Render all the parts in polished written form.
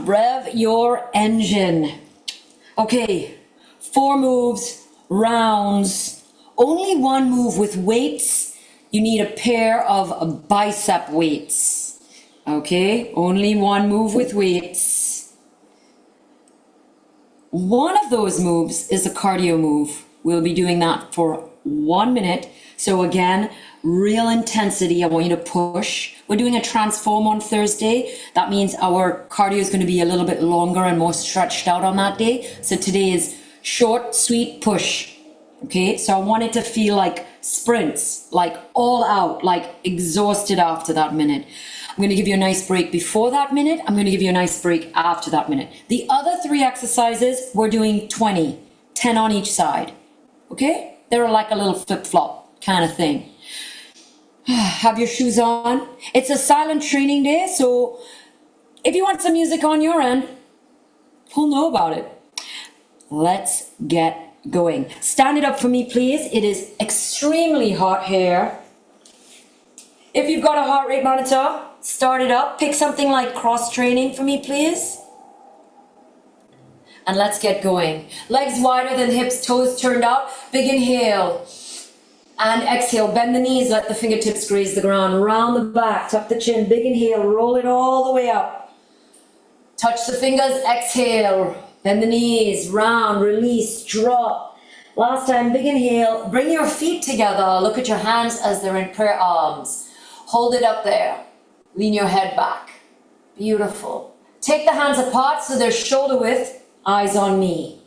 Rev your engine. Okay, 4 moves, rounds, only 1 move with weights. You need a pair of bicep weights. Okay, only 1 move with weights. One of those moves is a cardio move. We'll be doing that for 1 minute. So again, real intensity. I want you to push. We're doing a transform on Thursday. That means our cardio is going to be a little bit longer and more stretched out on that day. So today is short, sweet push. Okay, so I want it to feel like sprints, like all out, like exhausted after that minute. I'm going to give you a nice break before that minute. I'm going to give you a nice break after that minute. The other 3 exercises, we're doing 20, 10 on each side. Okay? They're like a little flip-flop kind of thing. Have your shoes on. It's a silent training day, so if you want some music on your end, we'll know about it. Let's get going. Stand it up for me, please. It is extremely hot here. If you've got a heart rate monitor, start it up. Pick something like cross training for me, please. And let's get going. Legs wider than hips, toes turned out. Big inhale. And exhale. Bend the knees, let the fingertips graze the ground. Round the back, tuck the chin. Big inhale, roll it all the way up. Touch the fingers, exhale. Bend the knees, round, release, drop. Last time, big inhale. Bring your feet together. Look at your hands as they're in prayer arms. Hold it up there. Lean your head back. Beautiful. Take the hands apart so they're shoulder width. Eyes on me.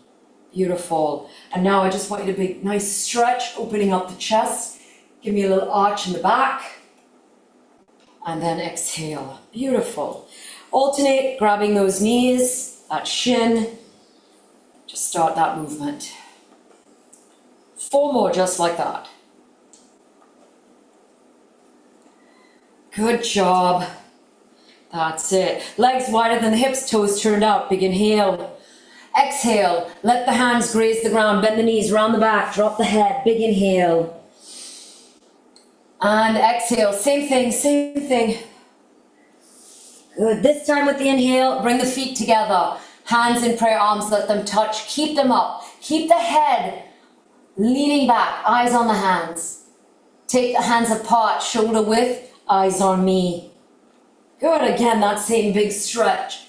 Beautiful. And now I just want you to make a nice stretch, opening up the chest. Give me a little arch in the back. And then exhale. Beautiful. Alternate, grabbing those knees, that shin. Just start that movement. 4 more just like that. Good job. That's it. Legs wider than the hips, toes turned out. Big inhale. Exhale, let the hands graze the ground, bend the knees, round the back, drop the head, big inhale. And exhale, same thing, same thing. Good, this time with the inhale, bring the feet together. Hands in prayer arms, let them touch, keep them up. Keep the head leaning back, eyes on the hands. Take the hands apart, shoulder width, eyes on me. Good, again, that same big stretch.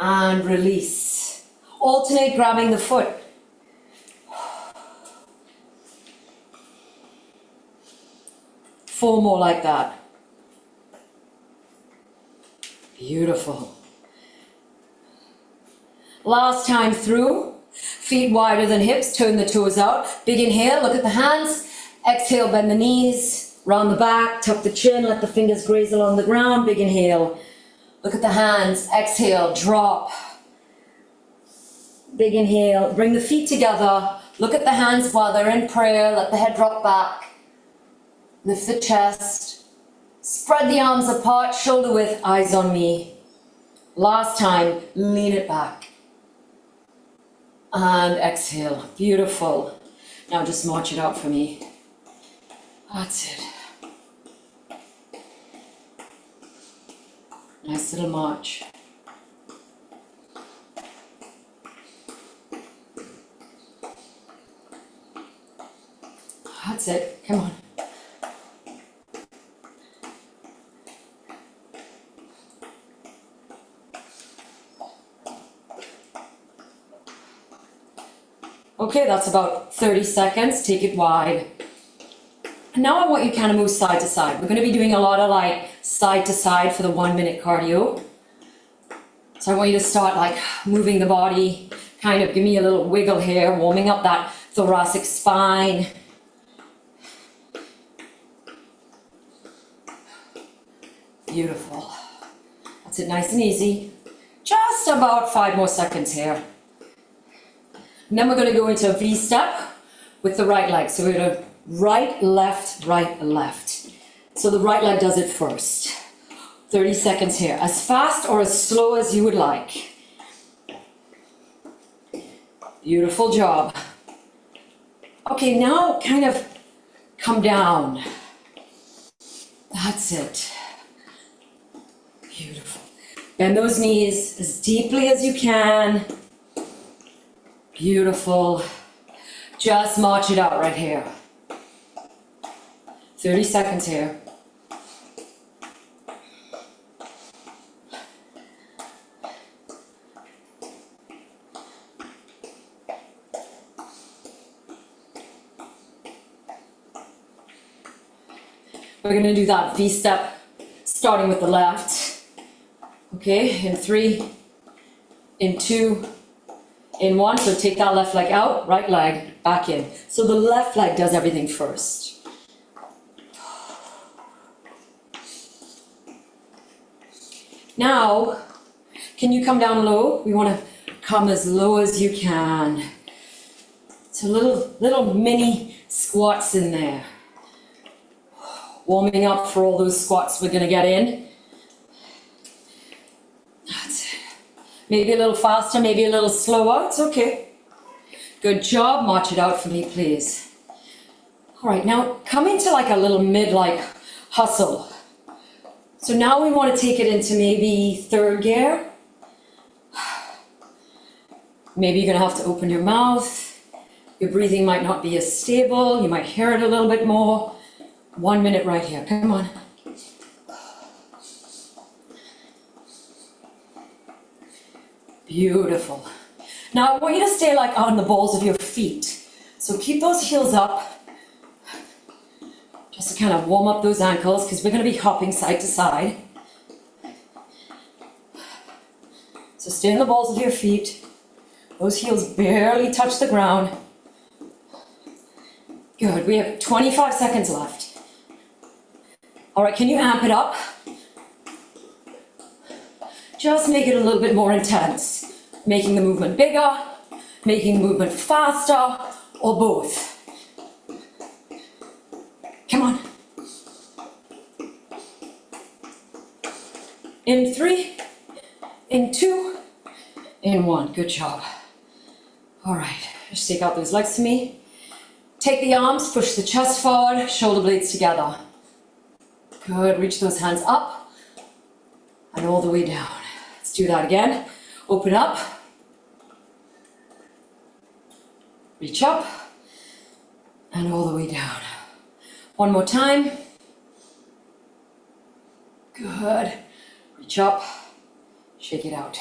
And release. Alternate grabbing the foot. Four more like that. Beautiful. Last time through. Feet wider than hips, turn the toes out. Big inhale, look at the hands. Exhale, bend the knees, round the back, tuck the chin, let the fingers graze along the ground. Big inhale. Look at the hands, exhale, drop. Big inhale, bring the feet together. Look at the hands while they're in prayer. Let the head drop back. Lift the chest. Spread the arms apart, shoulder width, eyes on me. Last time, lean it back. And exhale, beautiful. Now just march it out for me. That's it. Nice little march. That's it. Come on. Okay, that's about 30 seconds. Take it wide. Now I want you to kind of move side to side. We're going to be doing a lot of like side to side for the 1 minute cardio. So I want you to start like moving the body, kind of give me a little wiggle here, warming up that thoracic spine. Beautiful. That's it, nice and easy. Just about 5 more seconds here. And then we're going to go into a V step with the right leg. So we're going to right, left, right, left. So the right leg does it first. 30 seconds here. As fast or as slow as you would like. Beautiful job. Okay, now kind of come down. That's it. Beautiful. Bend those knees as deeply as you can. Beautiful. Just march it out right here. 30 seconds here. We're going to do that V step starting with the left. Okay, in 3, in 2, in 1. So take that left leg out, right leg back in. So the left leg does everything first. Now, can you come down low? We want to come as low as you can. So little mini squats in there. Warming up for all those squats we're going to get in. That's it. Maybe a little faster, maybe a little slower. It's okay. Good job. March it out for me, please. All right, now come into like a little mid-like hustle. So now we want to take it into maybe 3rd gear. Maybe you're going to have to open your mouth. Your breathing might not be as stable. You might hear it a little bit more. 1 minute right here. Come on. Beautiful. Now I want you to stay like on the balls of your feet. So keep those heels up. Just to kind of warm up those ankles because we're going to be hopping side to side. So stay on the balls of your feet. Those heels barely touch the ground. Good. We have 25 seconds left. All right, can you amp it up? Just make it a little bit more intense. Making the movement bigger, making the movement faster, or both. Come on. In 3, in 2, in 1. Good job. All right, just take out those legs to me. Take the arms, push the chest forward, shoulder blades together. Good, reach those hands up and all the way down. Let's do that again. Open up. Reach up and all the way down. One more time. Good. Reach up, shake it out.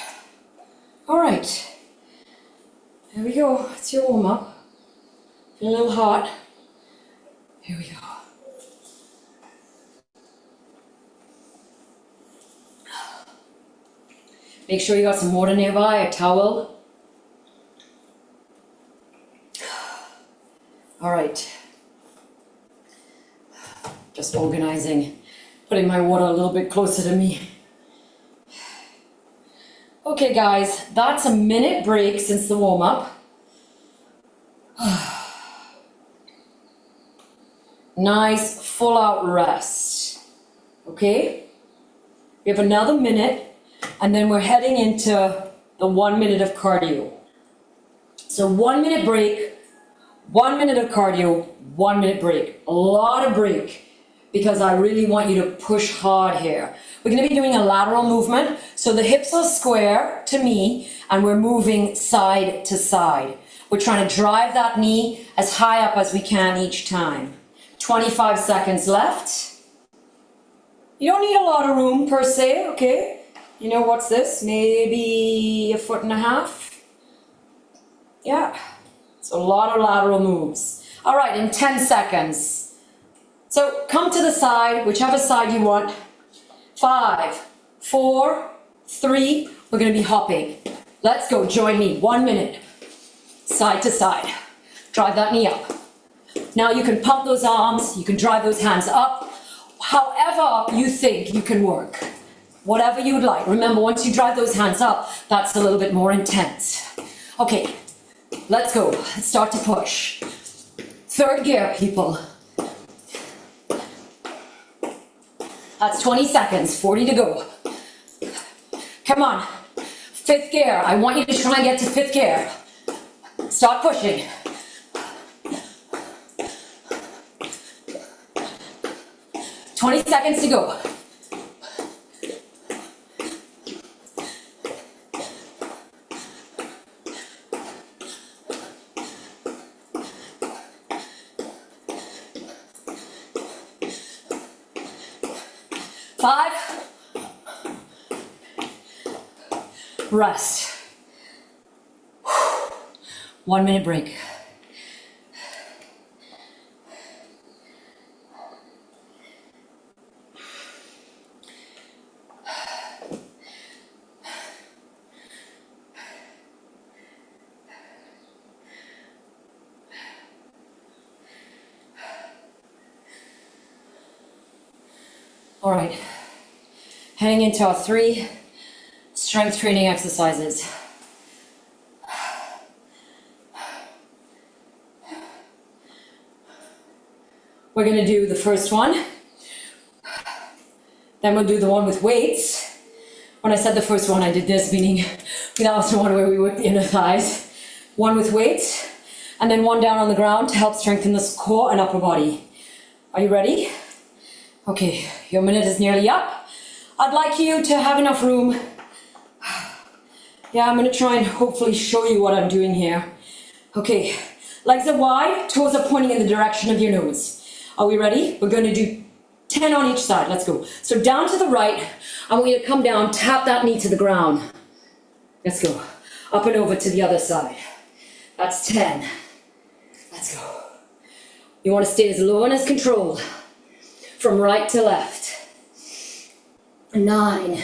All right. Here we go. It's your warm up. Feel a little hot. Here we go. Make sure you got some water nearby, a towel. All right. Just organizing, putting my water a little bit closer to me. Okay, guys, that's a minute break since the warm-up. Nice full-out rest. Okay? We have another minute. And then we're heading into the 1 minute of cardio. So 1 minute break, 1 minute of cardio, 1 minute break. A lot of break because I really want you to push hard here. We're going to be doing a lateral movement. So the hips are square to me and we're moving side to side. We're trying to drive that knee as high up as we can each time. 25 seconds left. You don't need a lot of room per se, okay? You know, what's this? Maybe 1.5 feet? Yeah. It's a lot of lateral moves. All right, in 10 seconds. So come to the side, whichever side you want. 5, 4, 3. We're going to be hopping. Let's go. Join me. 1 minute. Side to side. Drive that knee up. Now you can pump those arms. You can drive those hands up. However you think you can work. Whatever you'd like. Remember, once you drive those hands up, that's a little bit more intense. Okay, let's go. Let's start to push. 3rd gear, people. That's 20 seconds, 40 to go. Come on. 5th gear. I want you to try and get to 5th gear. Start pushing. ...20 seconds to go. 5. Rest. 1 minute break. All right, heading into our 3 strength training exercises. We're going to do the first one, then we'll do the one with weights. When I said the first one, I did this, meaning that was the one where we work the inner thighs. One with weights, and then one down on the ground to help strengthen the core and upper body. Are you ready? Okay, your minute is nearly up. I'd like you to have enough room. Yeah, I'm going to try and hopefully show you what I'm doing here. Okay, legs are wide, toes are pointing in the direction of your nose. Are we ready? We're going to do 10 on each side. Let's go. So down to the right, I want you to come down, tap that knee to the ground. Let's go. Up and over to the other side. That's 10. Let's go. You want to stay as low and as controlled. From right to left. 9.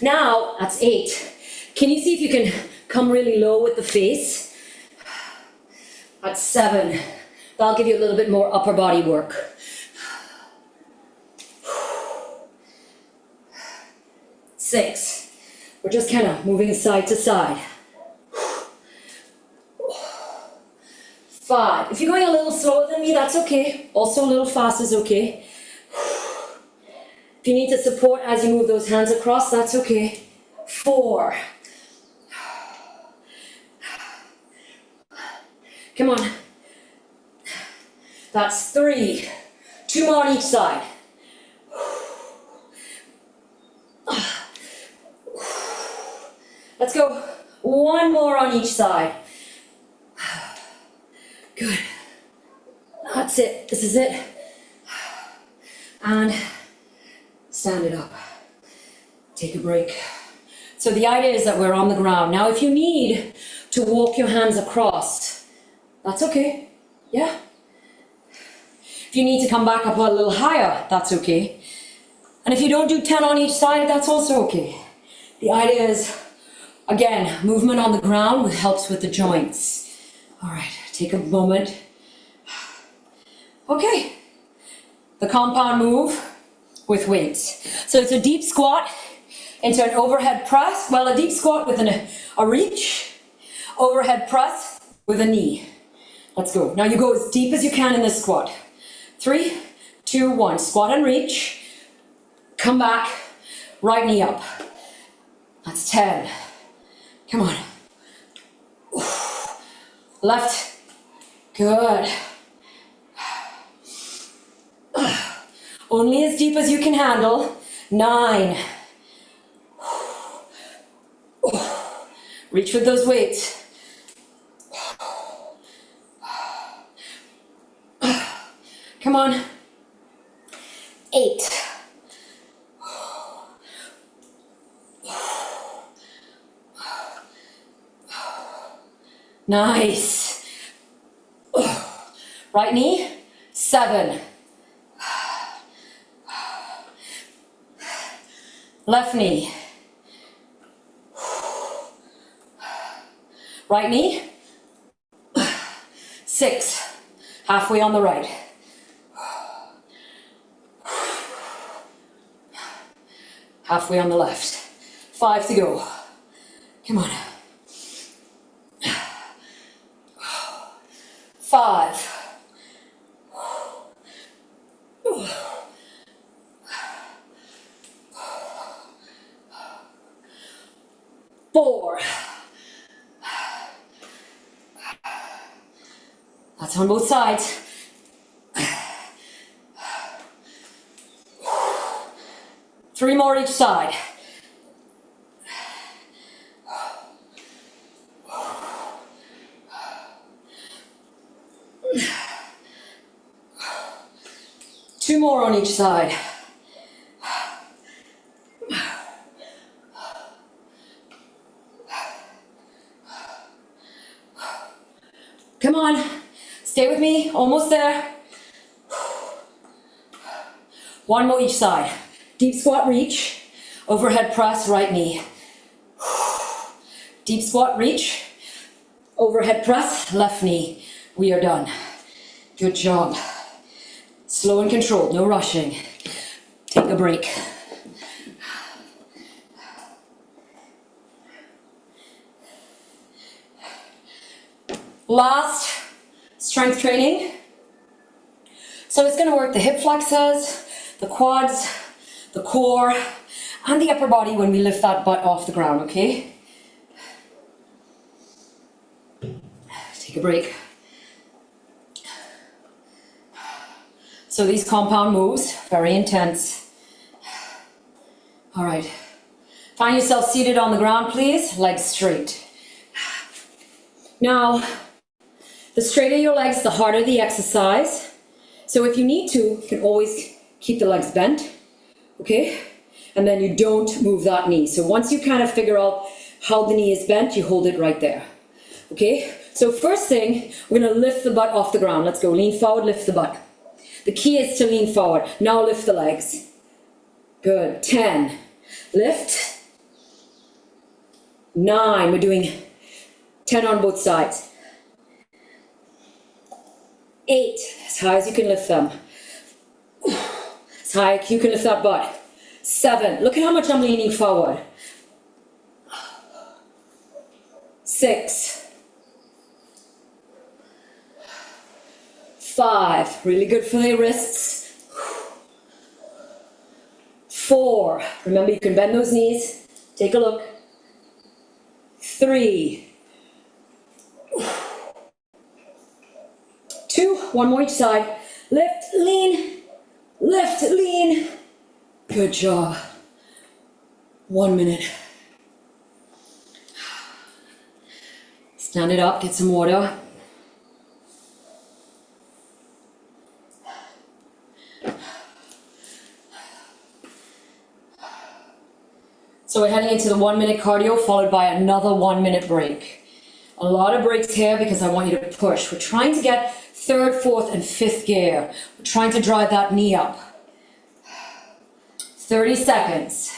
Now, that's 8. Can you see if you can come really low with the face? That's 7. That'll give you a little bit more upper body work. 6. We're just kind of moving side to side. 5. If you're going a little slower than me, that's okay. Also a little fast is okay. If you need to support as you move those hands across, that's okay. 4. Come on. That's 3. 2 more on each side. Let's go. 1 more on each side. Good. That's it. This is it. And stand it up. Take a break. So the idea is that we're on the ground. Now, if you need to walk your hands across, that's okay. Yeah. If you need to come back up a little higher, that's okay. And if you don't do 10 on each side, that's also okay. The idea is, again, movement on the ground helps with the joints. All right, take a moment. Okay, the compound move with weights. So it's a deep squat into an overhead press. Well, a deep squat with a reach, overhead press with a knee. Let's go. Now you go as deep as you can in this squat. 3, 2, 1. Squat and reach. Come back. Right knee up. That's 10. Come on. Left. Good. Only as deep as you can handle. 9. Reach with those weights. Come on. 8. Nice. Right knee. 7. Left knee. Right knee. 6. Halfway on the right. Halfway on the left. 5 to go. Come on. 5. 4. That's on both sides. 3 more each side. 2 more on each side. Come on, stay with me, almost there. 1 more each side. Deep squat reach, overhead press, right knee. Deep squat reach, overhead press, left knee. We are done. Good job. Slow and controlled, no rushing. Take a break. Last strength training. So it's going to work the hip flexors, the quads, the core, and the upper body when we lift that butt off the ground, okay? Take a break. So these compound moves, very intense. All right. Find yourself seated on the ground, please. Legs straight. Now, the straighter your legs, the harder the exercise. So if you need to, you can always keep the legs bent, okay? And then you don't move that knee. So once you kind of figure out how the knee is bent, you hold it right there, okay? So first thing, we're gonna lift the butt off the ground. Let's go, lean forward, lift the butt. The key is to lean forward. Now lift the legs. Good, 10. Lift. 9, we're doing 10 on both sides. 8, as high as you can lift them. As high as you can lift that butt. 7, look at how much I'm leaning forward. 6. 5, really good for the wrists. 4, remember you can bend those knees. Take a look. 3. 2, 1 more each side. Lift, lean, lift, lean. Good job. 1 minute. Stand it up, get some water. So we're heading into the 1 minute cardio followed by another 1 minute break. A lot of breaks here because I want you to push. We're trying to get 3rd, 4th, and 5th gear. We're trying to drive that knee up. 30 seconds.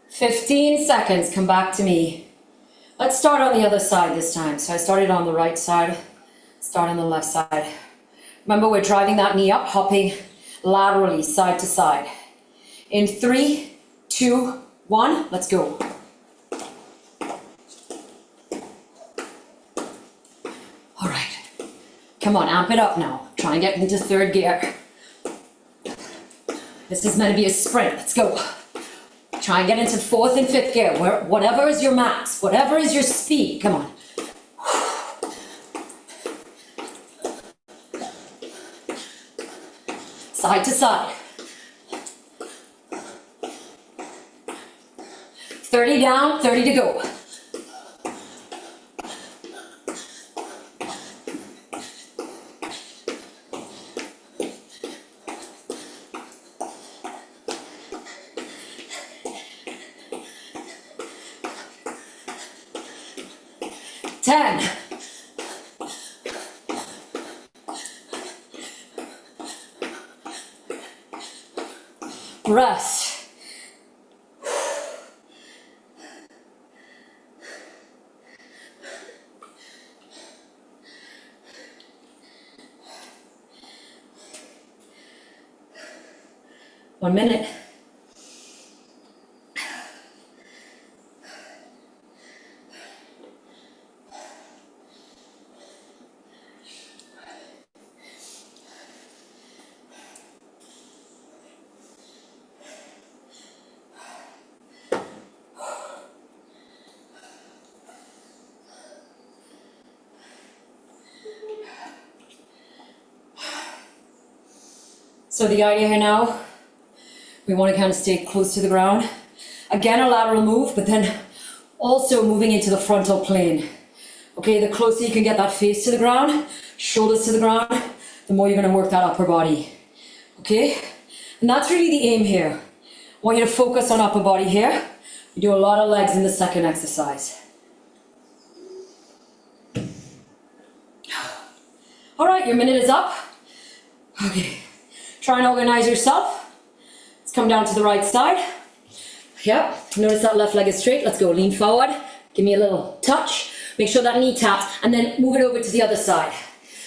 "15 seconds, come back to me." Let's start on the other side this time. So I started on the right side, start on the left side. Remember, we're driving that knee up, hopping laterally, side to side. In 3, 2, 1, let's go. All right, come on, amp it up now. Try and get into 3rd gear. This is meant to be a sprint, let's go. Try and get into 4th and 5th gear, whatever is your max, whatever is your speed, come on. Side to side. 30 down, 30 to go. Rest. One minute. So the idea here now, we want to kind of stay close to the ground. Again, a lateral move, but then also moving into the frontal plane. Okay, the closer you can get that face to the ground, shoulders to the ground, the more you're going to work that upper body. Okay? And that's really the aim here. I want you to focus on upper body here. We do a lot of legs in the second exercise. All right, your minute is up. Okay, try and organize yourself. Let's come down to the right side. Yep, notice that left leg is straight. Let's go, lean forward. Give me a little touch. Make sure that knee taps, and then move it over to the other side.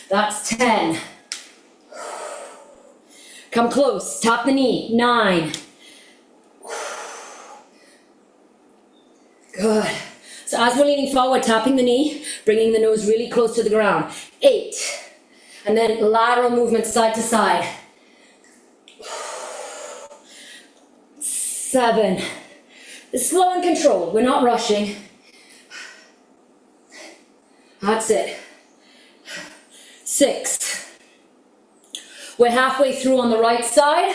That's 10. Come close, tap the knee, 9. Good. So as we're leaning forward, tapping the knee, bringing the nose really close to the ground. 8. And then lateral movement side to side. 7. It's slow and controlled. We're not rushing. That's it. 6. We're halfway through on the right side,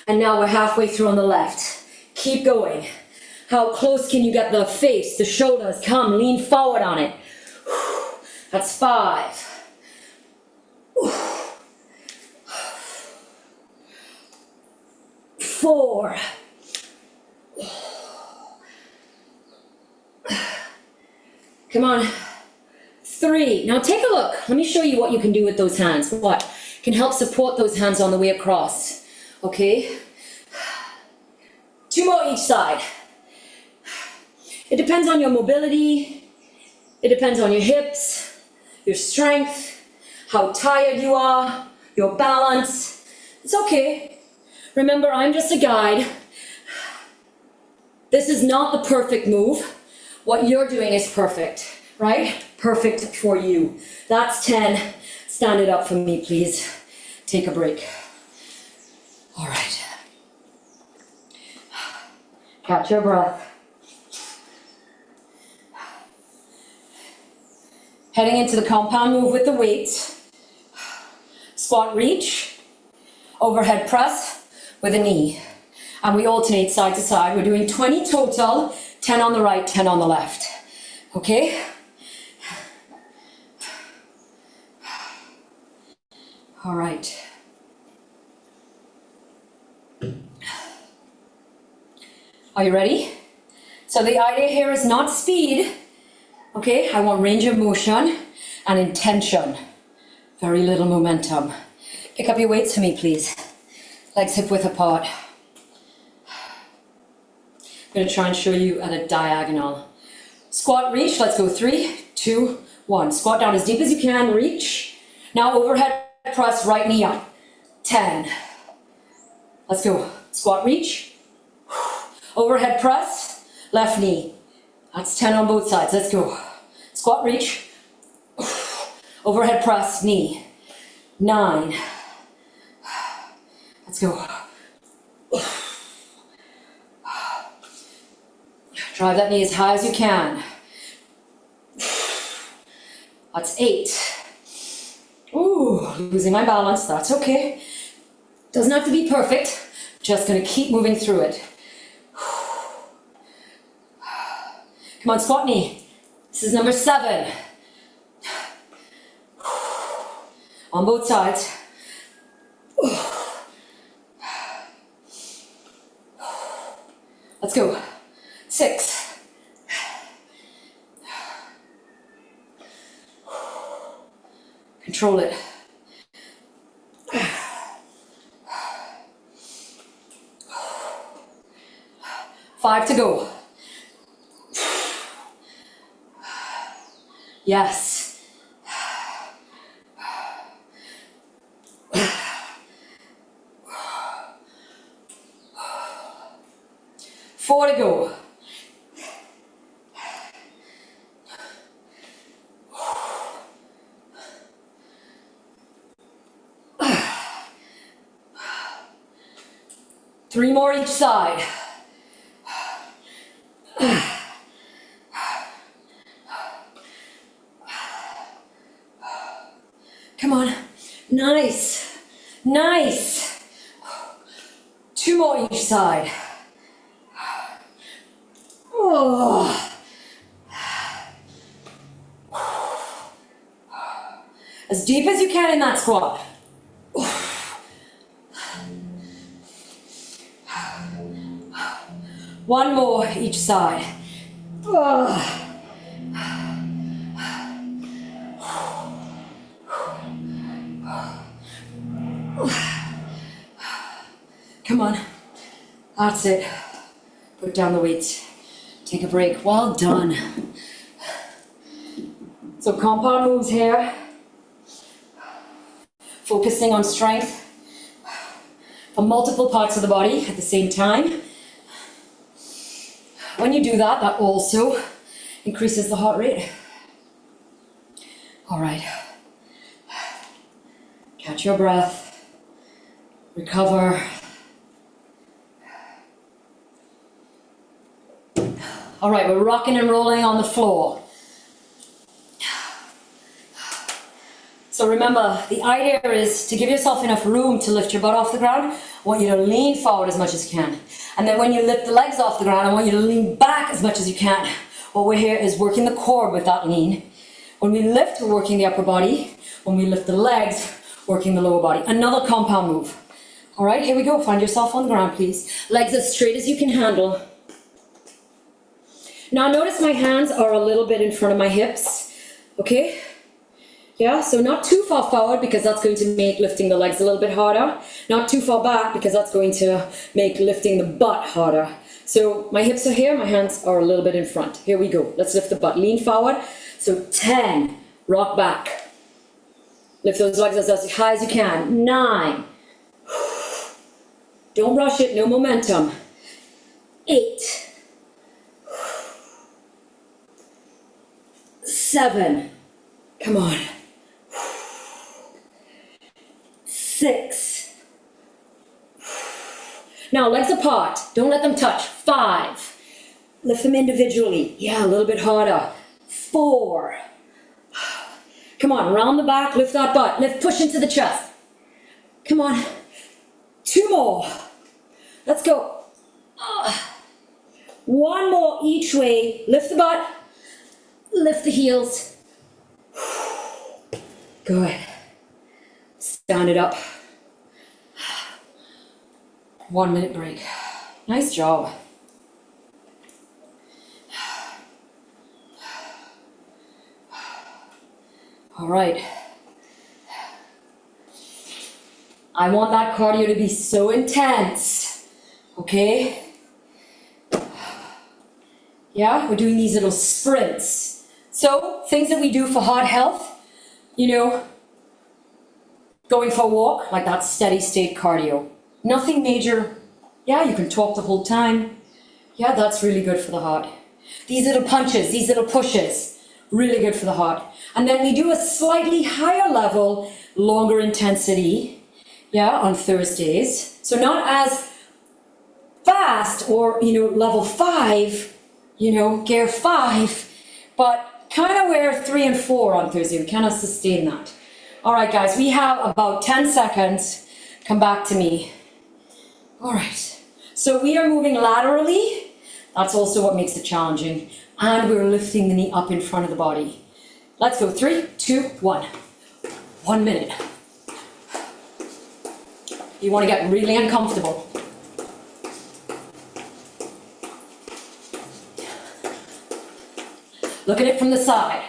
and now we're halfway through on the left. Keep going. How close can you get the face, the shoulders? Come, lean forward on it. That's 5. 4. Come on. 3. Now take a look. Let me show you what you can do with those hands. What can help support those hands on the way across. Okay? 2 more each side. It depends on your mobility. It depends on your hips, your strength, how tired you are, your balance. It's okay. Remember, I'm just a guide. This is not the perfect move. What you're doing is perfect, right? Perfect for you. That's 10. Stand it up for me, please. Take a break. All right. Catch your breath. Heading into the compound move with the weights. Squat reach, overhead press with a knee. And we alternate side to side. We're doing 20 total, 10 on the right, 10 on the left. Okay? All right. Are you ready? So the idea here is not speed. Okay, I want range of motion and intention. Very little momentum. Pick up your weights for me, please. Legs hip width apart. I'm going to try and show you at a diagonal. Squat reach, let's go 3, 2, 1. Squat down as deep as you can, reach. Now overhead press, right knee up. 10. Let's go. Squat reach. Overhead press, left knee. That's 10 on both sides. Let's go. Squat reach. Overhead press, knee. 9. Let's go. Drive that knee as high as you can. That's 8. Ooh, losing my balance. That's okay. Doesn't have to be perfect. Just gonna keep moving through it. Come on, squat knee. This is number 7. On both sides. Let's go. 6. Control it. 5 to go. Yes. 4 to go. Three more each side. Come on. Nice. Nice. 2 more each side. Oh. As deep as you can in that squat. One more each side. Come on. That's it. Put down the weights. Take a break. Well done. So compound moves here. Focusing on strength for multiple parts of the body at the same time. When you do that, that also increases the heart rate. All right. Catch your breath. Recover. All right, we're rocking and rolling on the floor. So remember, the idea is to give yourself enough room to lift your butt off the ground. I want you to lean forward as much as you can. And then when you lift the legs off the ground, I want you to lean back as much as you can. What we're here is working the core with that lean. When we lift, we're working the upper body. When we lift the legs, working the lower body. Another compound move. All right, here we go. Find yourself on the ground, please. Legs as straight as you can handle. Now notice my hands are a little bit in front of my hips. Okay? Yeah, so not too far forward because that's going to make lifting the legs a little bit harder. Not too far back because that's going to make lifting the butt harder. So my hips are here, my hands are a little bit in front. Here we go. Let's lift the butt. Lean forward. So 10, rock back. Lift those legs as high as you can. 9. Don't rush it, no momentum. 8. 7. Come on. 6. Now legs apart. Don't let them touch. 5. Lift them individually. Yeah, a little bit harder. 4. Come on, round the back. Lift that butt. Lift, push into the chest. Come on. 2 more. Let's go. 1 more each way. Lift the butt. Lift the heels. Good. Stand it up. 1 minute break. Nice job. All right. I want that cardio to be so intense. Okay? Yeah, we're doing these little sprints. So, things that we do for heart health, you know, going for a walk, like that steady state cardio. Nothing major. Yeah, you can talk the whole time. Yeah, that's really good for the heart. These little punches, these little pushes, really good for the heart. And then we do a slightly higher level, longer intensity, yeah, on Thursdays. So not as fast or, you know, level 5, you know, gear 5, but kind of where 3 and 4 on Thursday. We kind of sustain that. All right, guys, we have about 10 seconds. Come back to me. All right. So we are moving laterally. That's also what makes it challenging. And we're lifting the knee up in front of the body. Let's go. 3, 2, 1. 1 minute. You want to get really uncomfortable. Look at it from the side.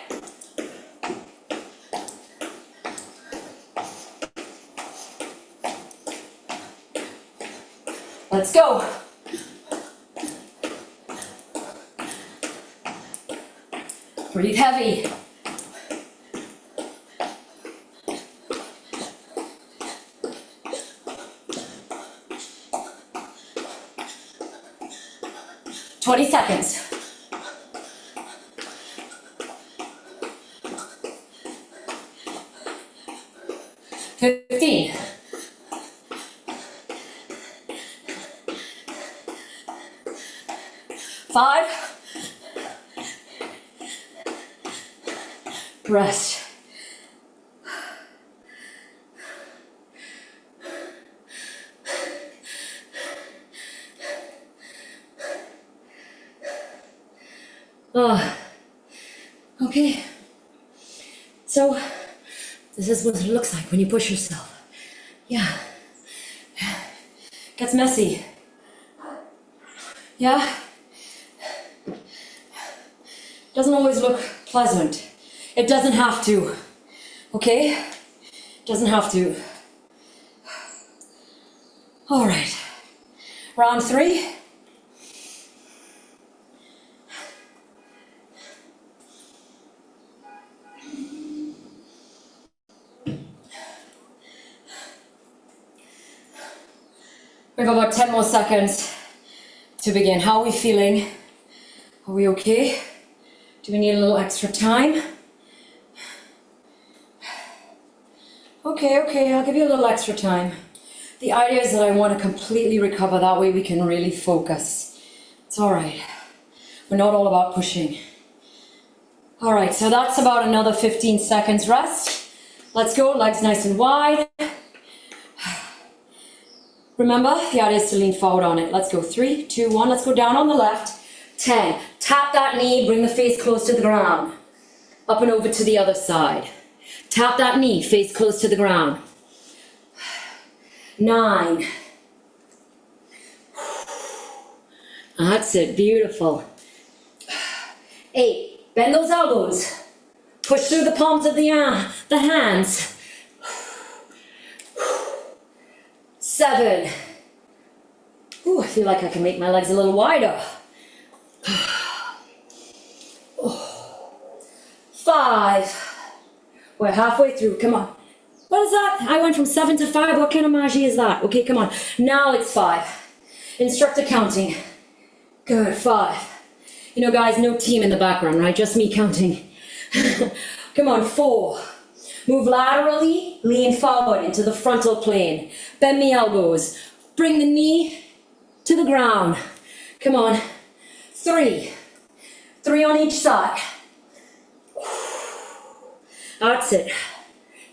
Let's go. Breathe heavy. Twenty seconds. 15. 5. Rest. 4. Okay. So, this is what it looks like when you push yourself. Yeah. Gets messy. Yeah. Doesn't always look pleasant. It doesn't have to. Okay? Doesn't have to. All right. Round 3. We have about 10 more seconds to begin. How are we feeling? Are we okay? Do we need a little extra time? Okay, I'll give you a little extra time. The idea is that I want to completely recover, that way we can really focus. It's all right. We're not all about pushing. All right, so that's about another 15 seconds rest. Let's go, legs nice and wide. Remember, the idea is to lean forward on it. Let's go, 3, 2, 1. Let's go down on the left. 10. Tap that knee, bring the face close to the ground. Up and over to the other side. Tap that knee, face close to the ground. 9. That's it, beautiful. 8. Bend those elbows. Push through the palms of the hands. 7. Ooh, I feel like I can make my legs a little wider. 5. We're halfway through, come on. What is that? I went from 7 to 5. What kind of magie is that? Okay, come on. Now it's 5. Instructor counting. Good, 5. You know, guys, no team in the background, right? Just me counting. Come on, 4. Move laterally, lean forward into the frontal plane. Bend the elbows. Bring the knee to the ground. Come on. 3. 3 on each side. That's it.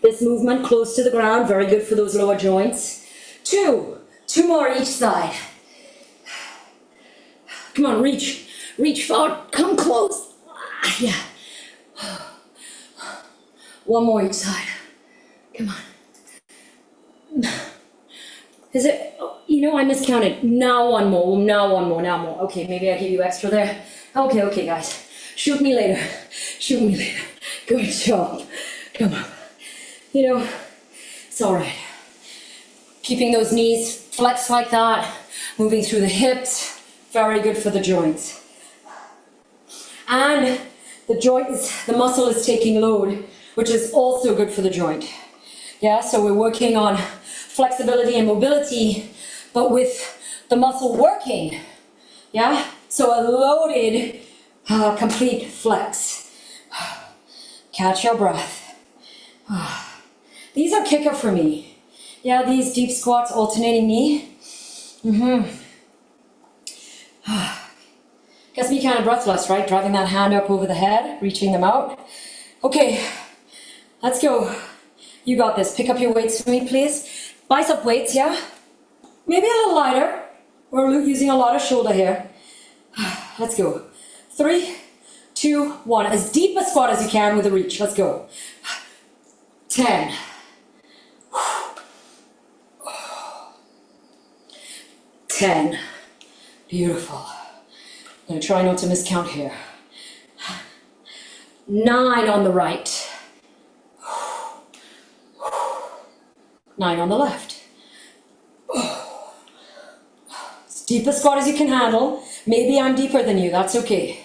This movement close to the ground, very good for those lower joints. 2. 2 more each side. Come on, reach. Reach forward. Come close. Yeah. 1 more each side. Come on. Is it, you know, I miscounted. Now 1 more. Now 1 more. Now more. Okay, maybe I give you extra there. Okay, guys. Shoot me later. Shoot me later. Good job. Come on. You know, it's all right. Keeping those knees flexed like that, moving through the hips, very good for the joints. And the muscle is taking load, which is also good for the joint. Yeah, so we're working on flexibility and mobility, but with the muscle working. Yeah, so a loaded, complete flex. Catch your breath. These are kicker for me. Yeah, these deep squats, alternating knee. Gets me kind of breathless, right? Driving that hand up over the head, reaching them out. Okay, let's go. You got this. Pick up your weights for me, please. Bicep weights, yeah? Maybe a little lighter. We're using a lot of shoulder here. Let's go. 3, 2, 1. As deep a squat as you can with a reach. Let's go. 10. 10. Beautiful. I'm going to try not to miscount here. 9 on the right. 9 on the left. As deep a squat as you can handle. Maybe I'm deeper than you, that's okay.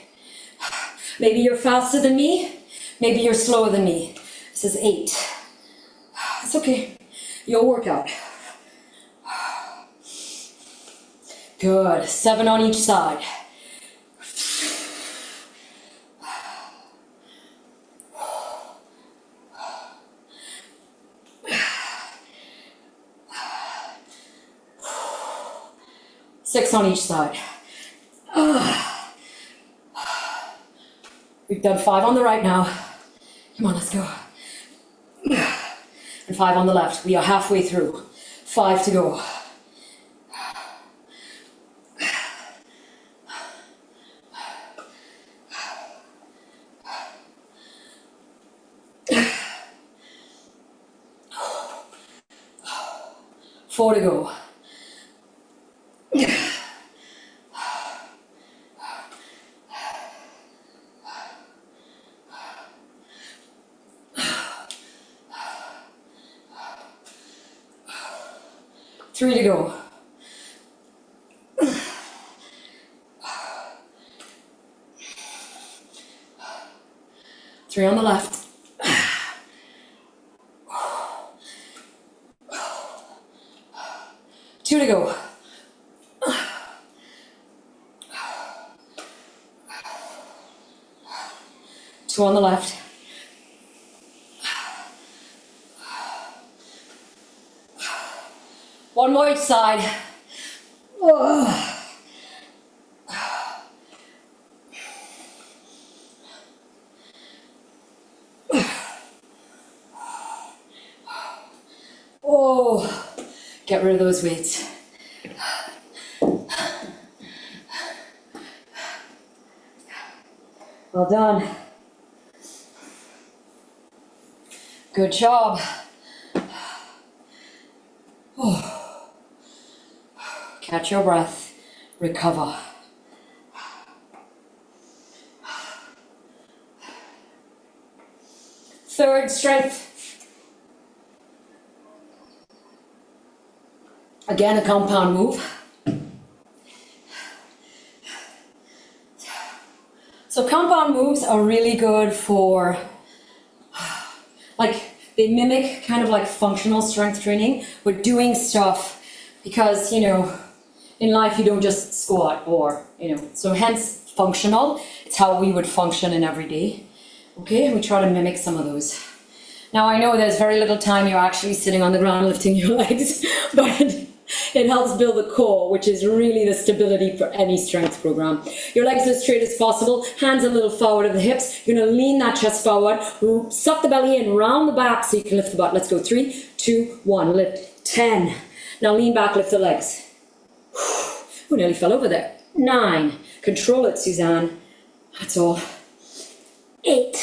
Maybe you're faster than me. Maybe you're slower than me. This is 8. It's okay. Your workout. Good. 7 on each side. Six on each side. We've done 5 on the right now. Come on, let's go. And 5 on the left. We are halfway through. 5 to go. 4 to go. Three to go. Three on the left. Two to go. Two on the left. One more each side. Oh, get rid of those weights. Well done. Good job. Oh. Catch your breath. Recover. Third strength. Again, a compound move. So compound moves are really good for, like, they mimic kind of like functional strength training. We're doing stuff because, you know, in life you don't just squat or, you know, so hence functional. It's how we would function in every day. Okay, we try to mimic some of those. Now I know there's very little time you're actually sitting on the ground lifting your legs, but it helps build the core, which is really the stability for any strength program. Your legs as straight as possible, hands a little forward of the hips. You're gonna lean that chest forward, suck the belly in, round the back so you can lift the butt. Let's go, 3, 2, 1, lift, 10. Now lean back, lift the legs. We nearly fell over there. 9, control it, Suzanne. That's all. 8.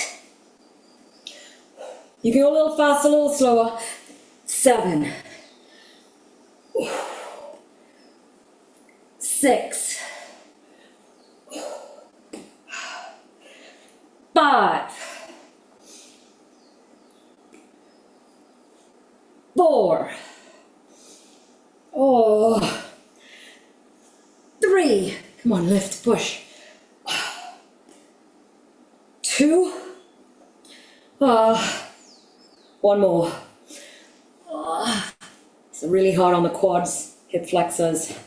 You can go a little faster, a little slower. 7. 6. 5. 4. Oh. 3. Come on, lift, push. 2. One more. It's really hard on the quads, hip flexors.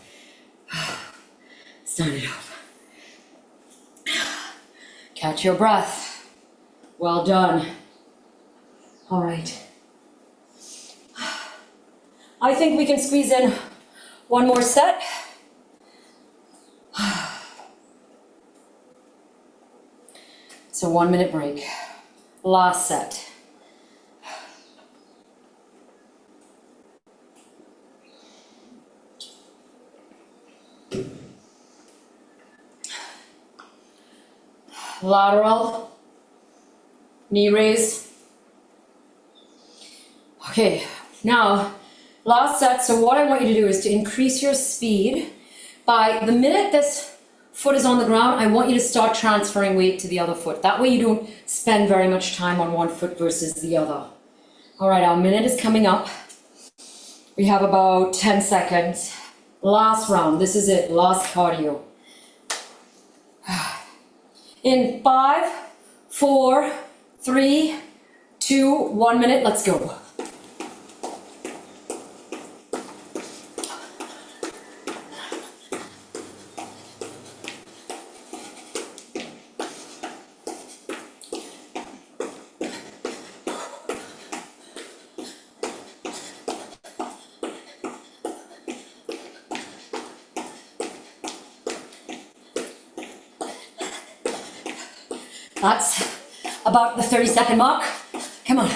Stand it up. Catch your breath. Well done. All right. I think we can squeeze in one more set. So 1 minute break. Last set. Lateral, knee raise. Okay, now, last set. So what I want you to do is to increase your speed. By the minute this foot is on the ground, I want you to start transferring weight to the other foot. That way you don't spend very much time on one foot versus the other. All right, our minute is coming up. We have about 10 seconds. Last round, this is it, last cardio. In 5, 4, 3, 2, 1 minute, let's go. That's about the 30-second mark. Come on.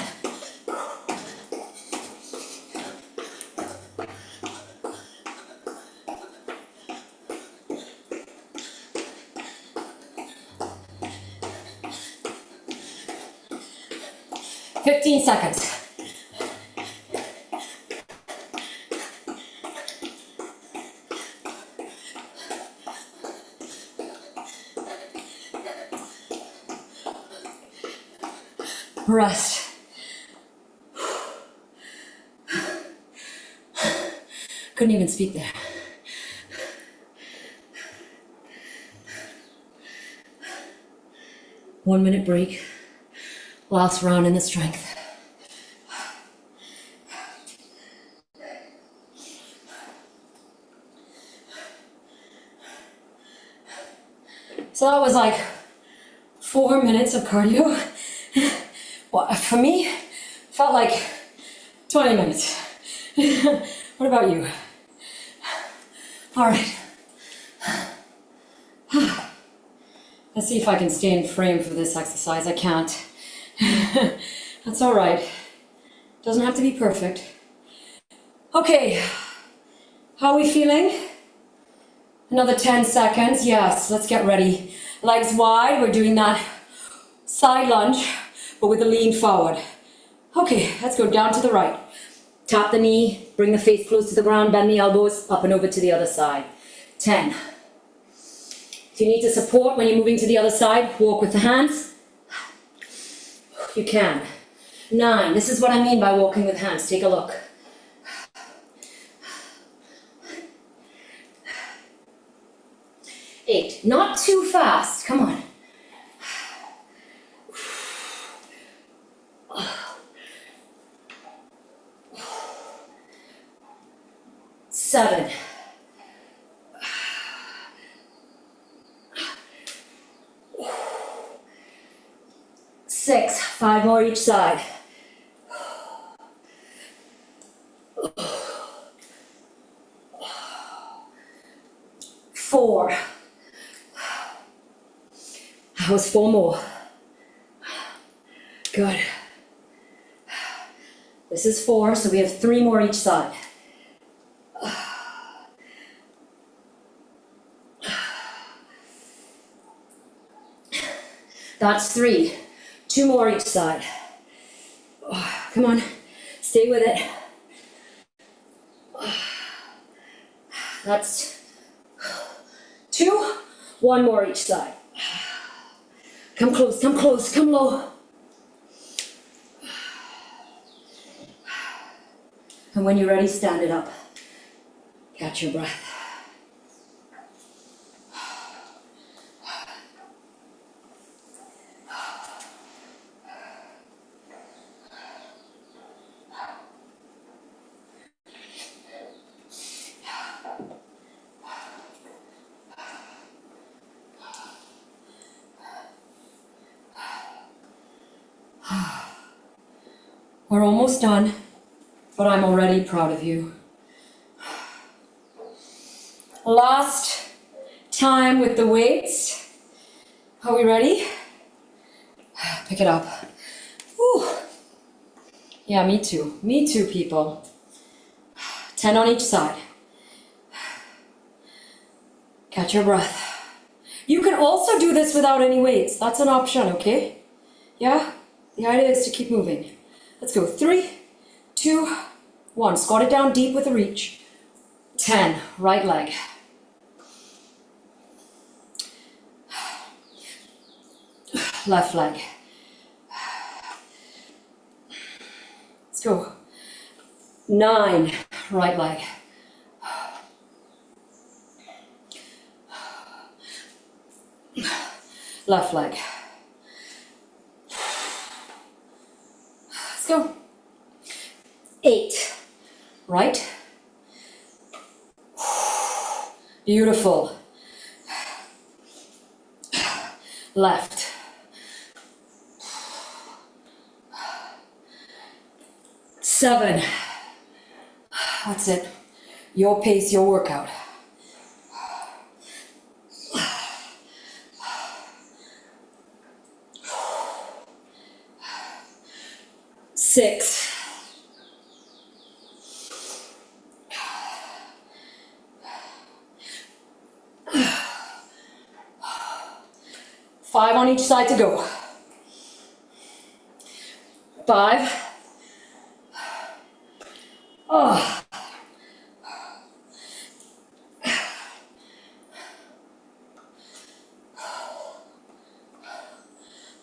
Rest. Couldn't even speak there. One-minute break. Last round in the strength. So that was like 4 minutes of cardio. Well, for me, felt like 20 minutes. What about you? All right. Let's see if I can stay in frame for this exercise. I can't. That's all right. Doesn't have to be perfect. Okay. How are we feeling? Another 10 seconds. Yes, let's get ready. Legs wide. We're doing that side lunge, but with a lean forward. Okay, let's go down to the right. Tap the knee, bring the face close to the ground, bend the elbows, up and over to the other side. 10. If you need to support when you're moving to the other side, walk with the hands. You can. 9. This is what I mean by walking with hands. Take a look. 8. Not too fast. Come on. 7. 6. 5 more each side. 4. That was 4 more. Good. This is 4, so we have 3 more each side. That's 3. 2 more each side. Come on, stay with it. That's 2. 1 more each side. Come close, come low. And when you're ready, stand it up. Catch your breath. We're almost done, but I'm already proud of you. Last time with the weights. Are we ready? Pick it up. Whew. Yeah, me too. Me too, people. 10 on each side. Catch your breath. You can also do this without any weights. That's an option, okay? Yeah? The idea is to keep moving. Let's go. 3, 2, 1. Squat it down deep with a reach. 10. Right leg. Left leg. Let's go. 9. Right leg. Left leg. Let's go. 8. Right. Beautiful. Left. 7. That's it. Your pace, your workout. 6. 5 on each side to go. 5. Oh.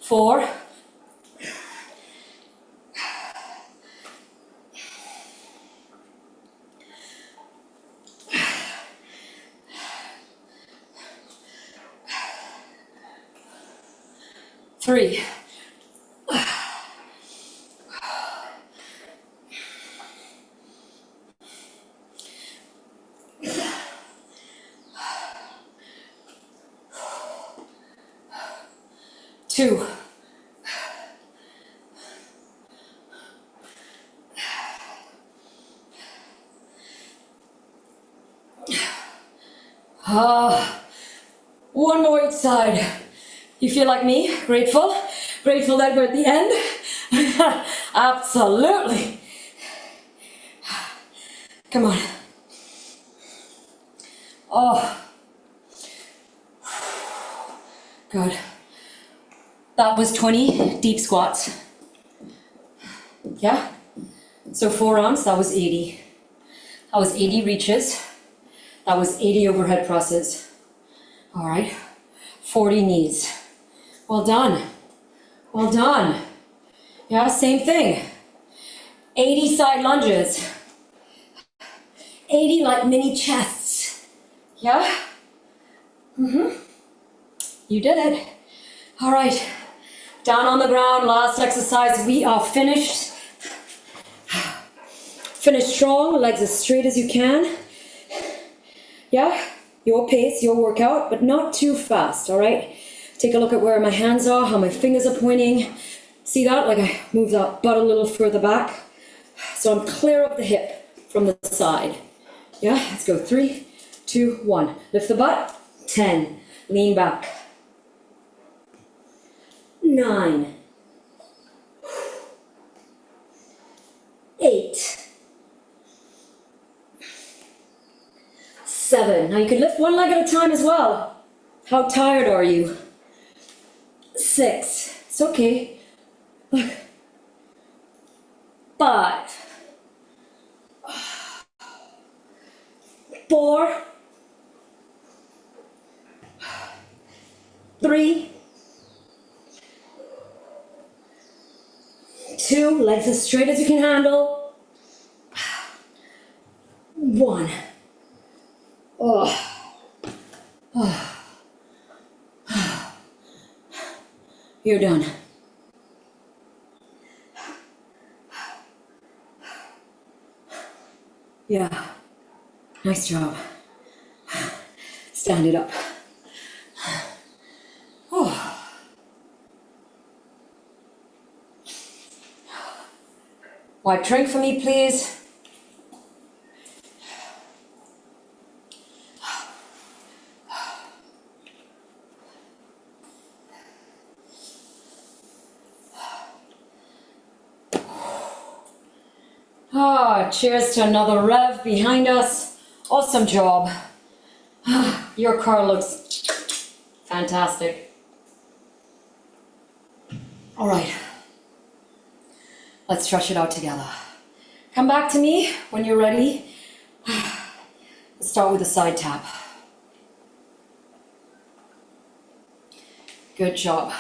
4. 3. 2. 1 more each side. You feel like me? Grateful? Grateful that we're at the end? Absolutely. Come on. Oh. Good. That was 20 deep squats. Yeah? So 4 rounds, that was 80. That was 80 reaches. That was 80 overhead presses. All right. 40 knees. Well done. Well done. Yeah, same thing. 80 side lunges. 80 like mini chests. Yeah? You did it. All right. Down on the ground, last exercise. We are finished. Finish strong, legs as straight as you can. Yeah? Your pace, your workout, but not too fast, all right? Take a look at where my hands are, how my fingers are pointing. See that? Like I move that butt a little further back. So I'm clear of the hip from the side. Yeah, let's go. 3, 2, 1. Lift the butt. 10. Lean back. 9. 8. 7. Now you can lift one leg at a time as well. How tired are you? 6. It's okay. Look. 5. 4. 3. 2. Legs as straight as you can handle. 1. Oh. You're done. Yeah. Nice job. Stand it up. Oh. White drink for me, please. Cheers to another rev behind us. Awesome job. Your car looks fantastic. All right. Let's stretch it out together. Come back to me when you're ready. Let's start with a side tap. Good job.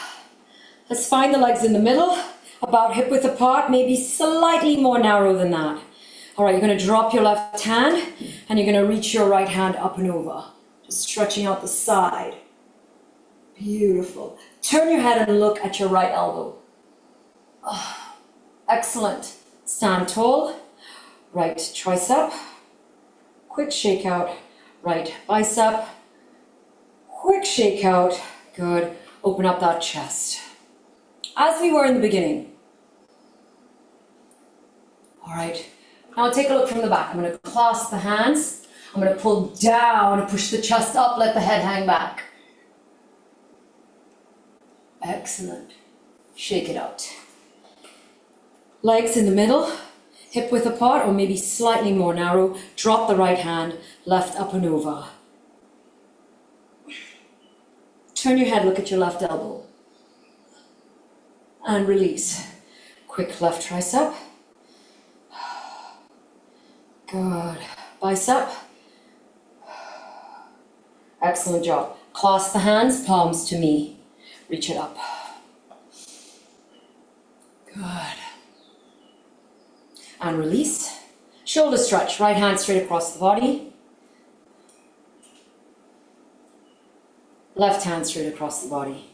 Let's find the legs in the middle, about hip width apart, maybe slightly more narrow than that. All right, you're going to drop your left hand and you're going to reach your right hand up and over. Just stretching out the side. Beautiful. Turn your head and look at your right elbow. Oh, excellent. Stand tall. Right tricep. Quick shake out. Right bicep. Quick shake out. Good. Open up that chest. As we were in the beginning. All right. Now take a look from the back. I'm going to clasp the hands. I'm going to pull down and push the chest up. Let the head hang back. Excellent. Shake it out. Legs in the middle. Hip width apart or maybe slightly more narrow. Drop the right hand. Left up and over. Turn your head. Look at your left elbow. And release. Quick left tricep. Good. Bicep. Excellent job. Clasp the hands, palms to me. Reach it up. Good. And release. Shoulder stretch. Right hand straight across the body. Left hand straight across the body.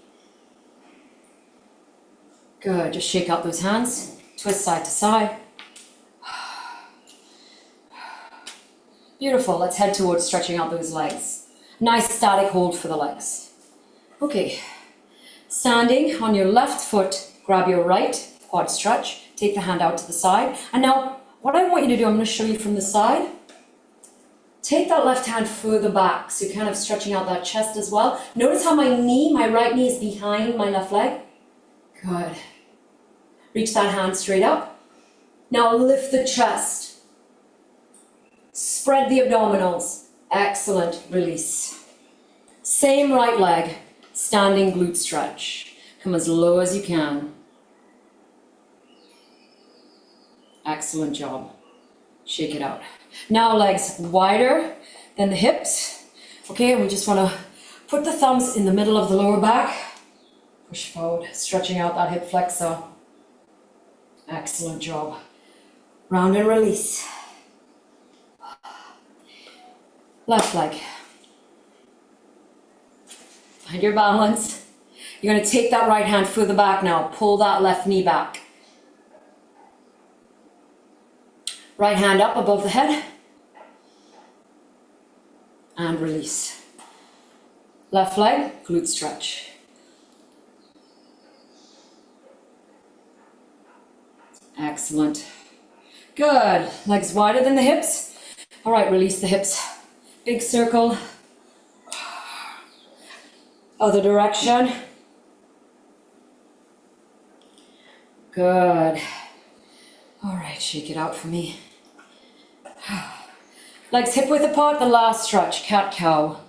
Good, just shake out those hands, twist side to side. Beautiful, let's head towards stretching out those legs. Nice static hold for the legs. Okay, standing on your left foot, grab your right, quad stretch, take the hand out to the side. And now, what I want you to do, I'm going to show you from the side. Take that left hand further back, so you're kind of stretching out that chest as well. Notice how my knee, my right knee is behind my left leg. Good. Reach that hand straight up. Now lift the chest. Spread the abdominals. Excellent. Release. Same right leg. Standing glute stretch. Come as low as you can. Excellent job. Shake it out. Now legs wider than the hips. Okay, and we just want to put the thumbs in the middle of the lower back. Push forward, stretching out that hip flexor. Excellent job. Round and release. Left leg. Find your balance. You're going to take that right hand further back now. Pull that left knee back. Right hand up above the head. And release. Left leg, glute stretch. Excellent. Good. Legs wider than the hips. All right, release the hips. Big circle. Other direction. Good. All right, shake it out for me. Legs hip width apart, the last stretch, cat-cow.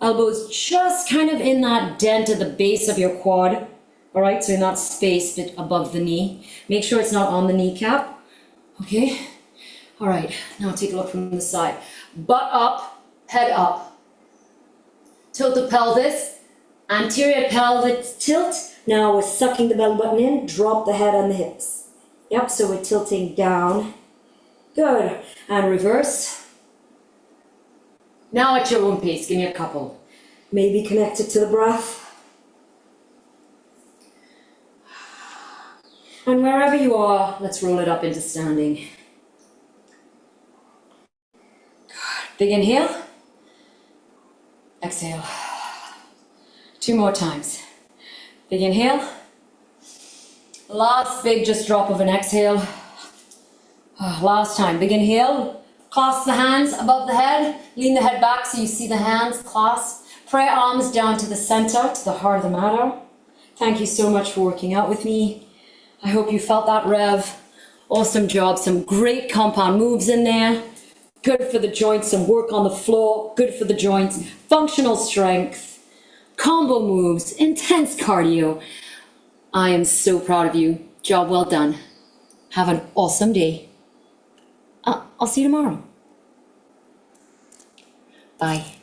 Elbows just kind of in that dent at the base of your quad. All right, so in that space bit above the knee. Make sure it's not on the kneecap. Okay. All right, now take a look from the side. Butt up, head up. Tilt the pelvis, anterior pelvis tilt. Now we're sucking the belly button in, drop the head on the hips. Yep, so we're tilting down. Good, and reverse. Now at your own pace, give me a couple. Maybe connect it to the breath. And wherever you are, let's roll it up into standing. Good. Big inhale. Exhale. 2 more times. Big inhale. Last big just drop of an exhale. Last time. Big inhale. Clasp the hands above the head. Lean the head back so you see the hands clasped. Pray arms down to the center, to the heart of the matter. Thank you so much for working out with me. I hope you felt that rev. Awesome job. Some great compound moves in there. Good for the joints. Some work on the floor. Good for the joints. Functional strength. Combo moves. Intense cardio. I am so proud of you. Job well done. Have an awesome day. I'll see you tomorrow. Bye.